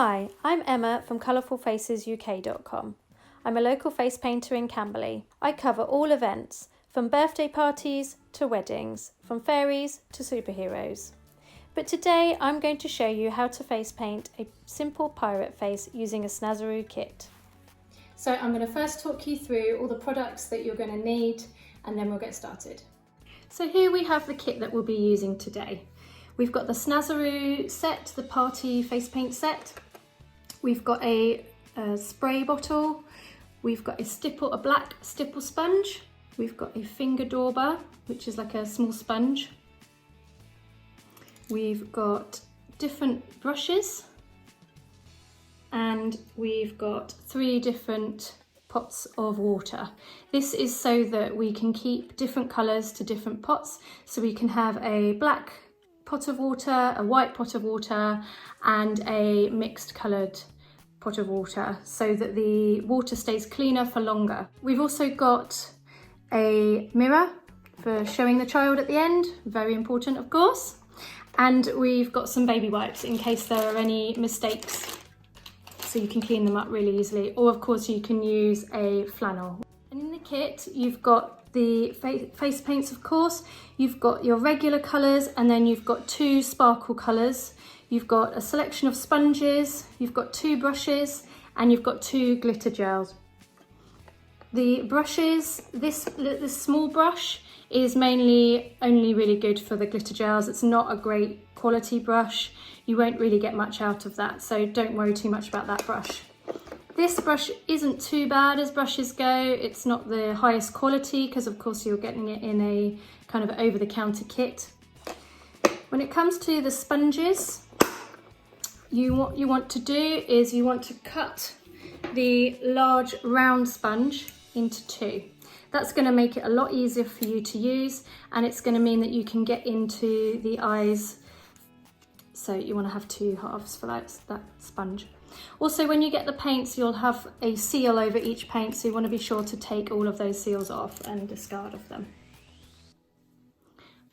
Hi, I'm Emma from colourfulfacesuk.com. I'm a local face painter in Camberley. I cover all events, from birthday parties to weddings, from fairies to superheroes. But today I'm going to show you how to face paint a simple pirate face using a Snazzaroo kit. So I'm going to first talk you through all the products that you're going to need and then we'll get started. So here we have the kit that we'll be using today. We've got the Snazzaroo set, the party face paint set. We've got a spray bottle. We've got a black stipple sponge. We've got a finger dauber, which is like a small sponge. We've got different brushes. And we've got 3 different pots of water. This is so that we can keep different colours to different pots. So we can have a black pot of water, a white pot of water, and a mixed coloured pot of water so that the water stays cleaner for longer. We've also got a mirror for showing the child at the end, very important of course. And we've got some baby wipes in case there are any mistakes, so you can clean them up really easily. Or of course you can use a flannel. And in the kit you've got the face paints, of course. You've got your regular colours and then you've got 2 sparkle colours. You've got a selection of sponges, you've got 2 brushes and you've got 2 glitter gels. The brushes, this small brush is mainly only really good for the glitter gels. It's not a great quality brush. You won't really get much out of that, so don't worry too much about that brush. This brush isn't too bad as brushes go. It's not the highest quality because of course you're getting it in a kind of over-the-counter kit. When it comes to the sponges, what you want to do is you want to cut the large round sponge into 2. That's going to make it a lot easier for you to use, and it's going to mean that you can get into the eyes. So you want to have 2 halves for that sponge. Also, when you get the paints, you'll have a seal over each paint, so you want to be sure to take all of those seals off and discard of them.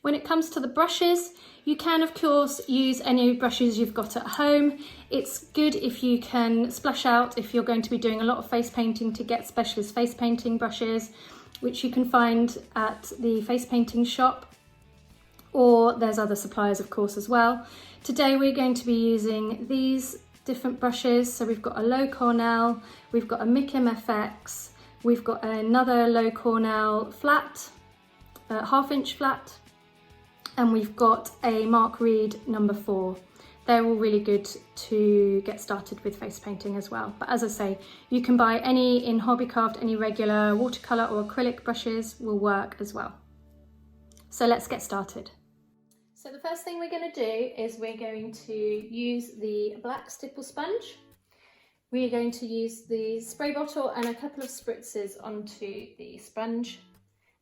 When it comes to the brushes, you can of course use any brushes you've got at home. It's good if you can splash out, if you're going to be doing a lot of face painting, to get specialist face painting brushes, which you can find at the face painting shop, or there's other suppliers of course as well. Today we're going to be using these different brushes. So we've got a low Cornell, we've got a Mic MFX, we've got another low Cornell flat, 1/2 inch flat, and we've got a Mark Reed number 4. They're all really good to get started with face painting as well. But as I say, you can buy any in Hobbycraft, any regular watercolour or acrylic brushes will work as well. So let's get started. So the first thing we're going to do is we're going to use the black stipple sponge. We're going to use the spray bottle and a couple of spritzes onto the sponge,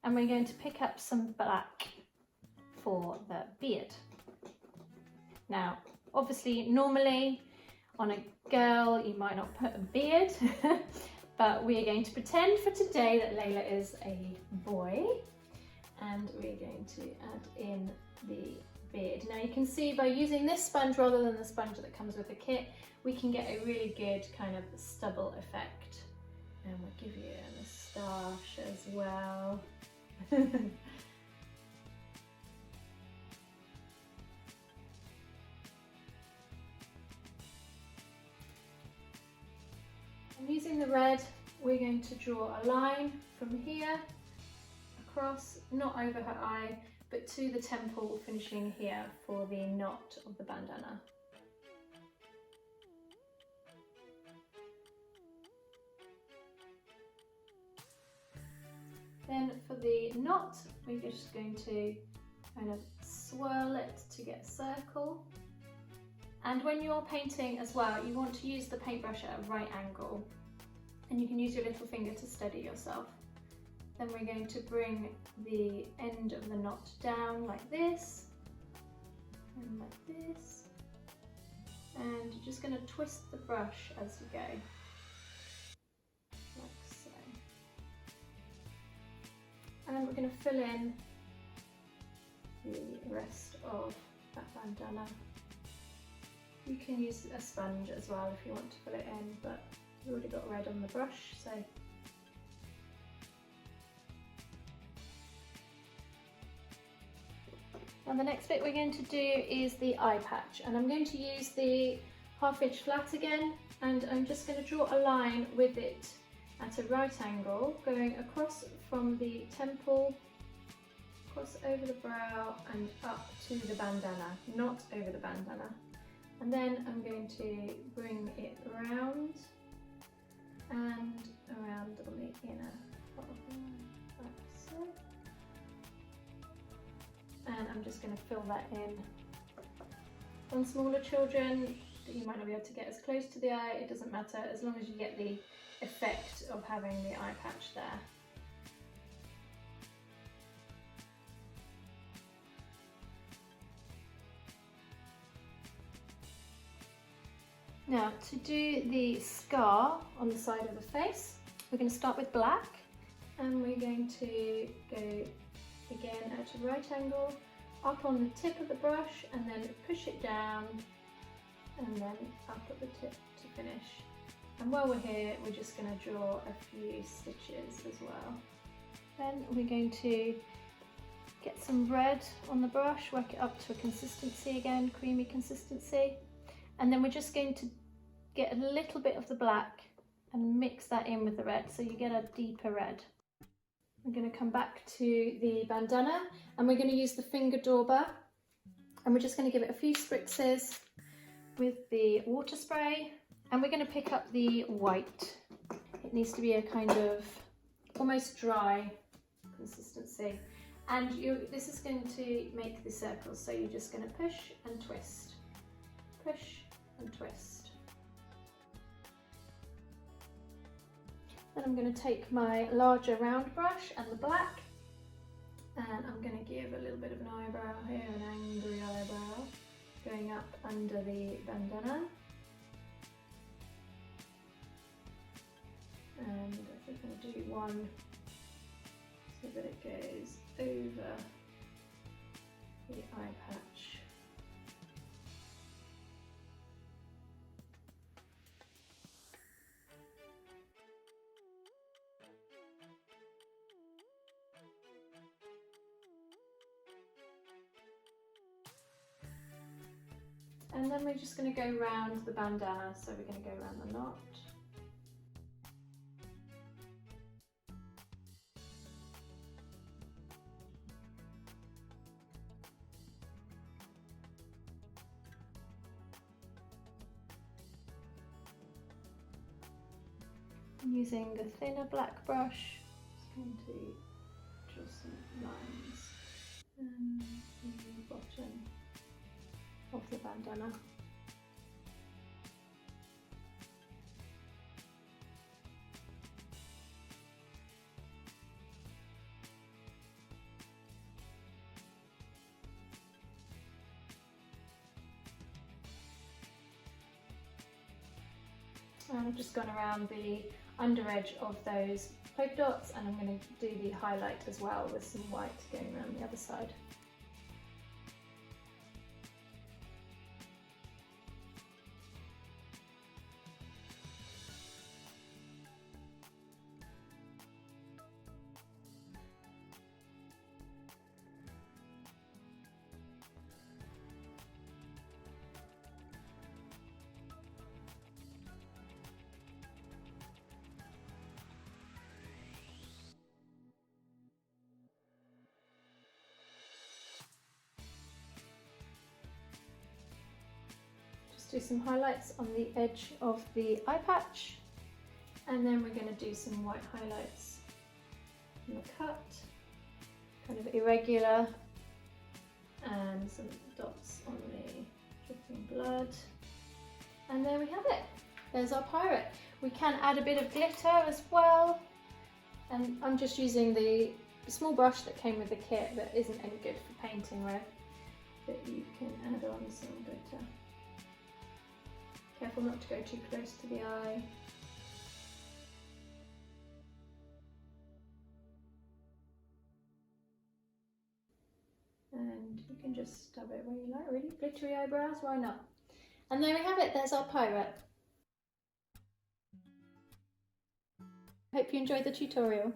and we're going to pick up some black for the beard. Now obviously normally on a girl you might not put a beard but we are going to pretend for today that Layla is a boy, and we're going to add in the beard. Now you can see by using this sponge rather than the sponge that comes with the kit, we can get a really good kind of stubble effect, and we'll give you a moustache as well. And using the red, we're going to draw a line from here across, not over her eye, but to the temple, finishing here for the knot of the bandana. Then for the knot, we're just going to kind of swirl it to get a circle. And when you're painting as well, you want to use the paintbrush at a right angle, and you can use your little finger to steady yourself. Then we're going to bring the end of the knot down like this, and like this, and you're just going to twist the brush as you go, like so. And we're going to fill in the rest of that bandana. You can use a sponge as well if you want to fill it in, but you've already got red on the brush, so. And the next bit we're going to do is the eye patch, and I'm going to use the 1/2 inch flat again, and I'm just going to draw a line with it at a right angle going across from the temple, across over the brow and up to the bandana, not over the bandana. And then I'm going to bring it round and around on the inner part of the eye, like so. And I'm just going to fill that in. On smaller children, you might not be able to get as close to the eye, it doesn't matter, as long as you get the effect of having the eye patch there. Now, to do the scar on the side of the face, we're going to start with black, and we're going to go again at a right angle, up on the tip of the brush, and then push it down, and then up at the tip to finish. And while we're here, we're just going to draw a few stitches as well. Then we're going to get some red on the brush, work it up to a consistency again, creamy consistency. And then we're just going to get a little bit of the black and mix that in with the red so you get a deeper red. We're going to come back to the bandana, and we're going to use the finger dauber, and we're just going to give it a few spritzes with the water spray, and we're going to pick up the white. It needs to be a kind of almost dry consistency, and this is going to make the circles, so you're just going to push and twist, push and twist. Then I'm going to take my larger round brush and the black, and I'm going to give a little bit of an eyebrow here, an angry eyebrow, going up under the bandana. And I think I'm going to do one so that it goes over the eye patch. And then we're just going to go round the bandana, so we're going to go around the knot. I'm using a thinner black brush, just going to draw some lines and the bottom of the bandana. And I've just gone around the under edge of those polka dots, and I'm going to do the highlight as well with some white going around the other side. Do some highlights on the edge of the eye patch, and then we're going to do some white highlights in the cut, kind of irregular, and some dots on the dripping blood, and there we have it. There's our pirate. We can add a bit of glitter as well, and I'm just using the small brush that came with the kit that isn't any good for painting with, but you can add on some glitter. Careful not to go too close to the eye. And you can just stub it where you like, really. Glittery eyebrows, why not? And there we have it, there's our pirate. Hope you enjoyed the tutorial.